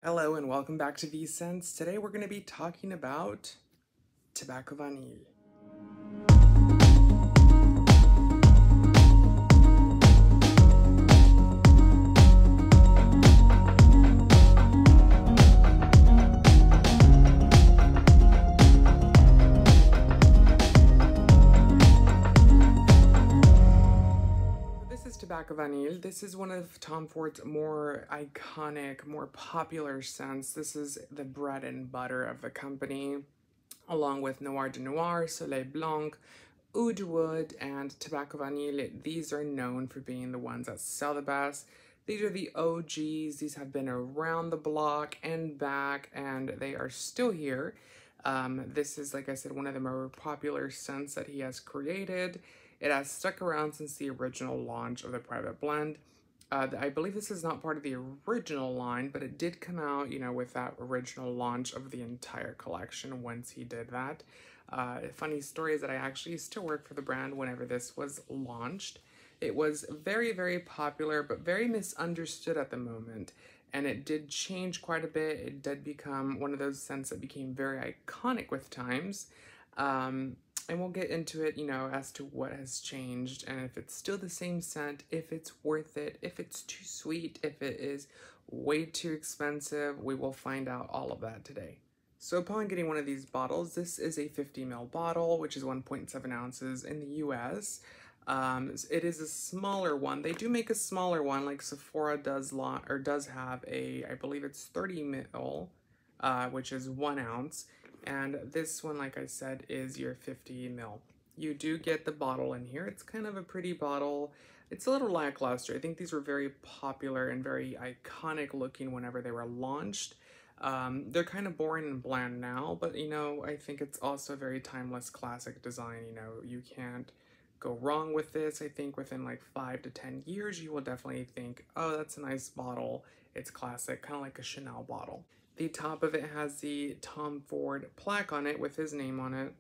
Hello and welcome back to V-Sense. Today we're going to be talking about tobacco vanille. This is tobacco vanille. This is one of Tom Ford's more iconic, more popular scents. This is the bread and butter of the company, along with Noir de Noir, Soleil Blanc, Oud Wood, and Tobacco Vanille. These are known for being the ones that sell the best. These are the OGs. These have been around the block and back, and they are still here. This is, like I said, one of the more popular scents that he has created. It has stuck around since the original launch of the private blend. I believe this is not part of the original line, but it did come out, with that original launch of the entire collection once he did that. Funny story is that I actually used to work for the brand whenever this was launched. It was very, very popular, but very misunderstood at the moment. And it did change quite a bit. It did become one of those scents that became very iconic with times. And we'll get into it, as to what has changed and if it's still the same scent, if it's worth it, if it's too sweet, if it is way too expensive. We will find out all of that today. So upon getting one of these bottles, this is a 50 ml bottle, which is 1.7 ounces in the US. It is a smaller one. They do make a smaller one, like Sephora does have a, I believe it's 30 ml, which is 1 ounce. And this one, like I said, is your 50 ml. You do get the bottle in here. It's kind of a pretty bottle. It's a little lackluster. I think these were very popular and very iconic looking whenever they were launched. They're kind of boring and bland now, but I think it's also a very timeless classic design. You can't go wrong with this. I think within like 5 to 10 years, you will definitely think, oh, that's a nice bottle. It's classic, kind of like a Chanel bottle. The top of it has the Tom Ford plaque on it with his name on it.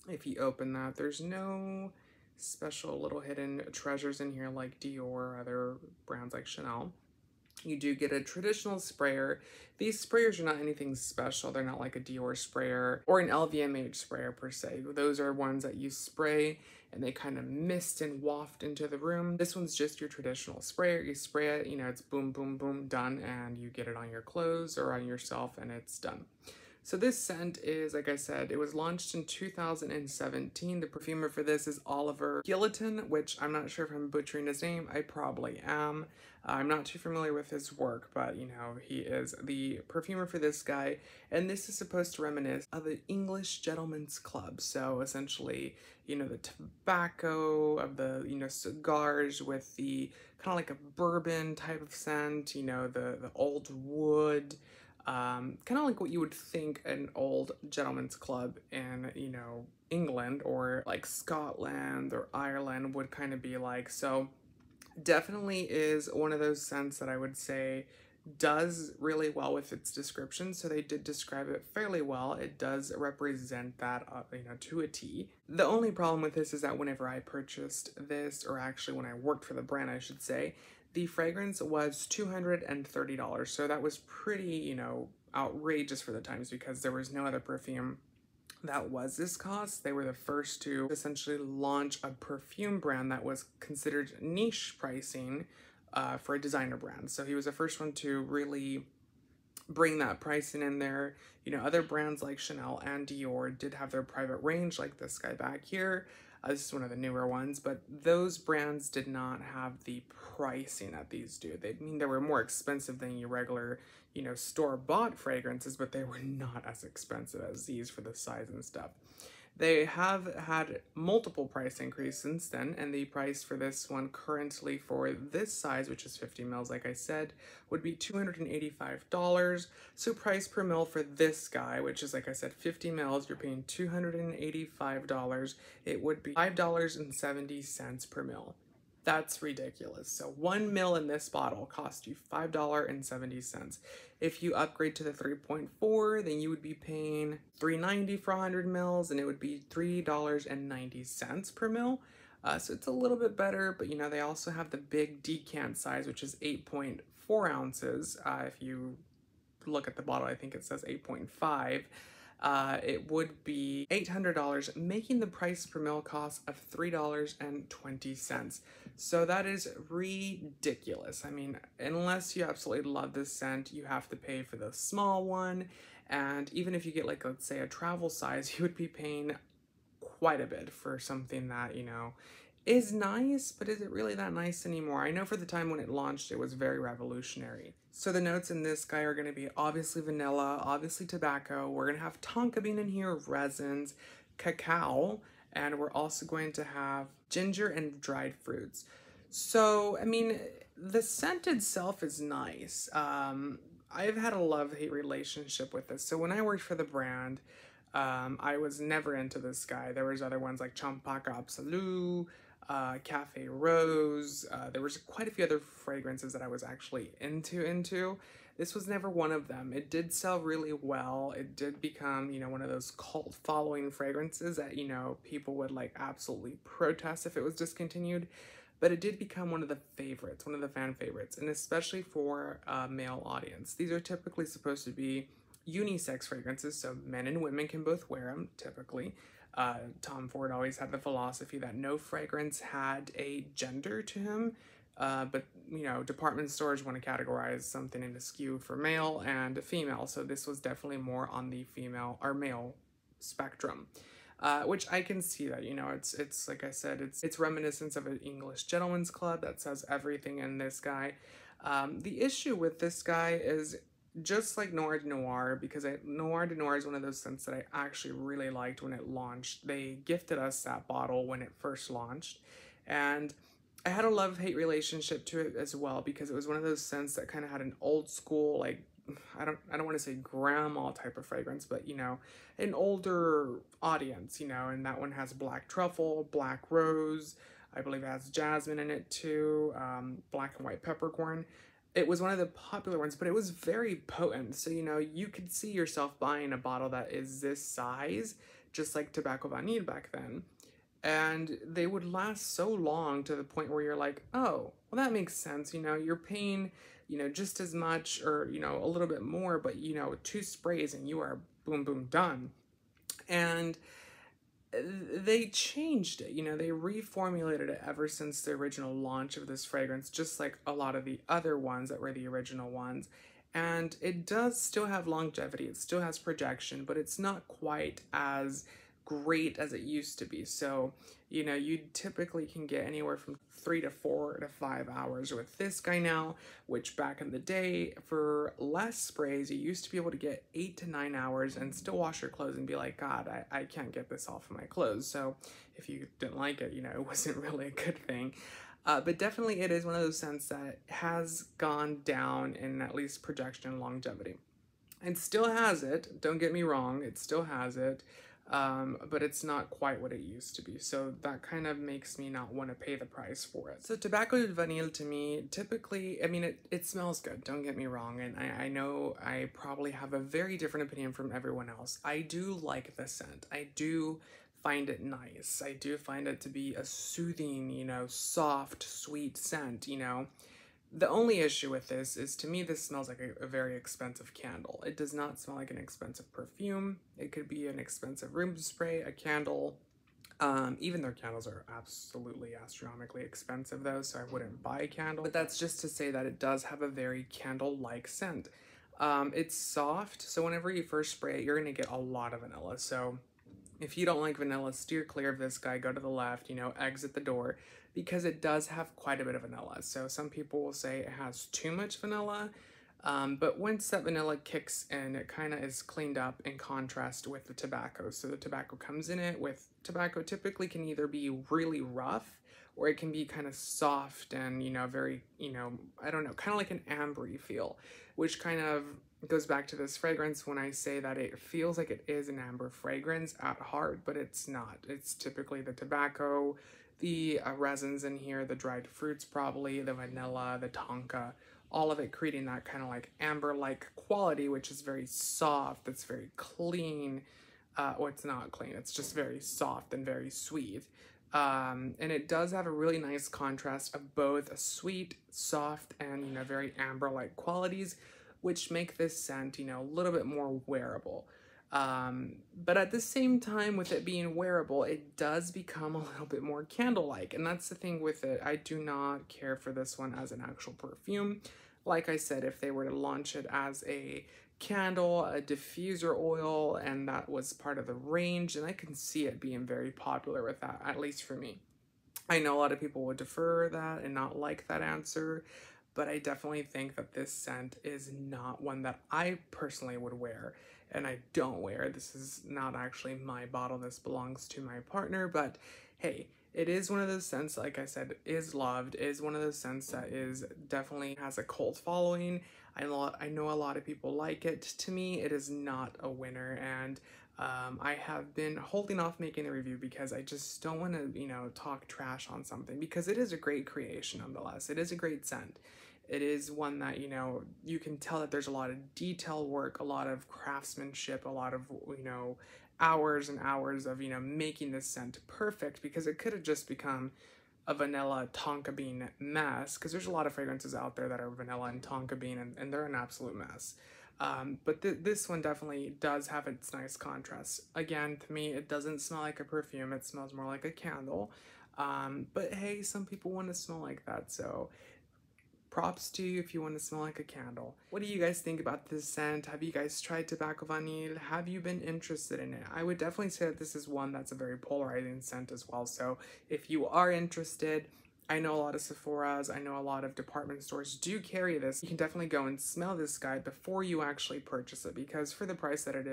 If you open that, there's no special little hidden treasures in here like Dior or other brands like Chanel. You do get a traditional sprayer. These sprayers are not anything special. They're not like a Dior sprayer or an LVMH sprayer per se. Those are ones that you spray and they kind of mist and waft into the room. This one's just your traditional sprayer. You spray it, it's boom, boom, boom, done, and you get it on your clothes or on yourself and it's done. So this scent is, like I said, it was launched in 2017. The perfumer for this is Oliver Gilliton, which I'm not sure if I'm butchering his name. I probably am. I'm not too familiar with his work, but he is the perfumer for this guy. And this is supposed to reminisce of an English gentleman's club. So essentially, the tobacco of the, cigars with the kind of like a bourbon type of scent, the old wood. Kind of like what you would think an old gentleman's club in, England or like Scotland or Ireland would kind of be like. So definitely is one of those scents that I would say does really well with its description. So they did describe it fairly well. It does represent that, to a T. The only problem with this is that whenever I purchased this, or actually when I worked for the brand, I should say, the fragrance was $230. So that was pretty, outrageous for the times because there was no other perfume that was this cost. They were the first to essentially launch a perfume brand that was considered niche pricing for a designer brand. So he was the first one to really bring that pricing in there. Other brands like Chanel and Dior did have their private range, like this guy back here. This is one of the newer ones, but those brands did not have the pricing that these do. They were more expensive than your regular, store-bought fragrances, but they were not as expensive as these for the size and stuff. They have had multiple price increases since then, and the price for this one currently for this size, which is 50 mils, like I said, would be $285. So price per mil for this guy, which is, like I said, 50 mils, you're paying $285. It would be $5.70 per mil. That's ridiculous. So 1 mil in this bottle cost you $5.70. If you upgrade to the 3.4, then you would be paying $3.90 for 100 mils, and it would be $3.90 per mil. So it's a little bit better, but they also have the big decant size, which is 8.4 ounces. If you look at the bottle, I think it says 8.5. It would be $800, making the price per mil cost of $3.20. So that is ridiculous. I mean, unless you absolutely love this scent, you have to pay for the small one. And even if you get like, let's say a travel size, you would be paying quite a bit for something that, you know, is nice, but is it really that nice anymore? I know for the time when it launched, it was very revolutionary. So the notes in this guy are going to be obviously vanilla, obviously tobacco. We're going to have tonka bean in here, resins, cacao, and we're also going to have ginger and dried fruits. So, I mean, the scent itself is nice. I've had a love-hate relationship with this. So when I worked for the brand, I was never into this guy. There was other ones like Champaca Absolu, Cafe Rose. There was quite a few other fragrances that I was actually into. This was never one of them. It did sell really well. It did become, you know, one of those cult following fragrances that, you know, people would like absolutely protest if it was discontinued. But it did become one of the favorites, one of the fan favorites, and especially for a male audience. These are typically supposed to be unisex fragrances, so men and women can both wear them, typically. Tom Ford always had the philosophy that no fragrance had a gender to him, but, you know, department stores want to categorize something into SKU for male and female, so this was definitely more on the female or male spectrum. Which I can see that, you know, it's like I said, it's reminiscent of an English gentleman's club that says everything in this guy. The issue with this guy is just like Noir de Noir, because Noir de Noir is one of those scents that I actually really liked when it launched. They gifted us that bottle when it first launched, and I had a love-hate relationship to it as well, because it was one of those scents that kind of had an old school, like, I don't want to say grandma type of fragrance, but, you know, an older audience, you know, and that one has black truffle, black rose, I believe it has jasmine in it too, black and white peppercorn. It was one of the popular ones, but it was very potent. So, you know, you could see yourself buying a bottle that is this size, just like Tobacco Vanille back then. And they would last so long to the point where you're like, oh, well, that makes sense. You know, you're paying, you know, just as much or, you know, a little bit more, but, you know, 2 sprays and you are boom, boom, done. And they changed it, you know, they reformulated it ever since the original launch of this fragrance, just like a lot of the other ones that were the original ones. And it does still have longevity, it still has projection, but it's not quite as great as it used to be. So, you know, you typically can get anywhere from 3 to 4 to 5 hours with this guy now, which back in the day, for less sprays, you used to be able to get 8 to 9 hours and still wash your clothes and be like, God, I can't get this off of my clothes. So if you didn't like it, you know, it wasn't really a good thing. But definitely it is one of those scents that has gone down in at least projection and longevity. It still has it, don't get me wrong, it still has it. But it's not quite what it used to be. So that kind of makes me not want to pay the price for it. So Tobacco Vanille to me, typically, I mean, it smells good, don't get me wrong. And I know I probably have a very different opinion from everyone else. I do like the scent. I do find it nice. I do find it to be a soothing, you know, soft, sweet scent, you know. The only issue with this is, to me, this smells like a very expensive candle. It does not smell like an expensive perfume. It could be an expensive room spray, a candle. Even their candles are absolutely astronomically expensive though, so I wouldn't buy a candle. But that's just to say that it does have a very candle-like scent. It's soft, so whenever you first spray it, you're gonna get a lot of vanilla. So if you don't like vanilla, steer clear of this guy, go to the left, you know, exit the door, because it does have quite a bit of vanilla. So some people will say it has too much vanilla, but once that vanilla kicks in, it kind of is cleaned up in contrast with the tobacco. So the tobacco comes in it with tobacco typically can either be really rough or it can be kind of soft and, you know, very, you know, I don't know, kind of like an ambery feel, which kind of goes back to this fragrance when I say that it feels like it is an amber fragrance at heart, but it's not. It's typically the tobacco, the resins in here, the dried fruits probably, the vanilla, the tonka, all of it creating that kind of like amber-like quality, which is very soft, it's very clean. Well, it's not clean, it's just very soft and very sweet. And it does have a really nice contrast of both a sweet, soft, and, you know, very amber-like qualities, which make this scent, you know, a little bit more wearable. But at the same time, with it being wearable, it does become a little bit more candle-like. And that's the thing with it. I do not care for this one as an actual perfume. Like I said, if they were to launch it as a candle, a diffuser oil, and that was part of the range, and I can see it being very popular with that, at least for me. I know a lot of people would defer that and not like that answer, but I definitely think that this scent is not one that I personally would wear, and I don't wear. This is not actually my bottle. This belongs to my partner, but hey, it is one of those scents, like I said, is loved, is one of those scents that is definitely has a cult following. I know a lot of people like it. To me, it is not a winner, and I have been holding off making the review because I just don't want to, you know, talk trash on something, because it is a great creation nonetheless. It is a great scent. It is one that, you know, you can tell that there's a lot of detail work, a lot of craftsmanship, a lot of, you know, hours and hours of, you know, making this scent perfect, because it could have just become a vanilla tonka bean mess, because there's a lot of fragrances out there that are vanilla and tonka bean, and they're an absolute mess. But this one definitely does have its nice contrast. Again, to me, it doesn't smell like a perfume. It smells more like a candle. But hey, some people want to smell like that, so props to you if you want to smell like a candle. What do you guys think about this scent? Have you guys tried Tobacco Vanille? Have you been interested in it? I would definitely say that this is one that's a very polarizing scent as well. So if you are interested, I know a lot of Sephora's, I know a lot of department stores do carry this. You can definitely go and smell this guy before you actually purchase it, because for the price that it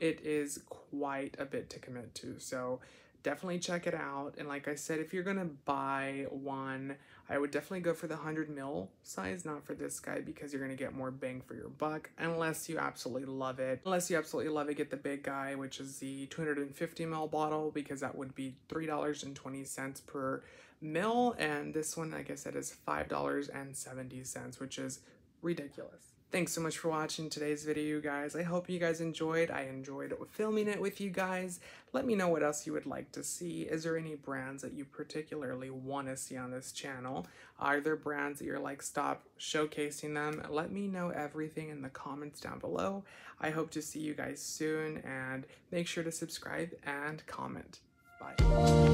is quite a bit to commit to. So definitely check it out. And like I said, if you're gonna buy one, I would definitely go for the 100 ml size, not for this guy, because you're gonna get more bang for your buck, unless you absolutely love it. Unless you absolutely love it, get the big guy, which is the 250 ml bottle, because that would be $3.20 per mil, and this one, like I said, is $5.70, which is ridiculous. Thanks so much for watching today's video, you guys. I hope you guys enjoyed. I enjoyed filming it with you guys. Let me know what else you would like to see. Is there any brands that you particularly want to see on this channel? Are there brands that you're like, stop showcasing them? Let me know everything in the comments down below. I hope to see you guys soon, and make sure to subscribe and comment. Bye.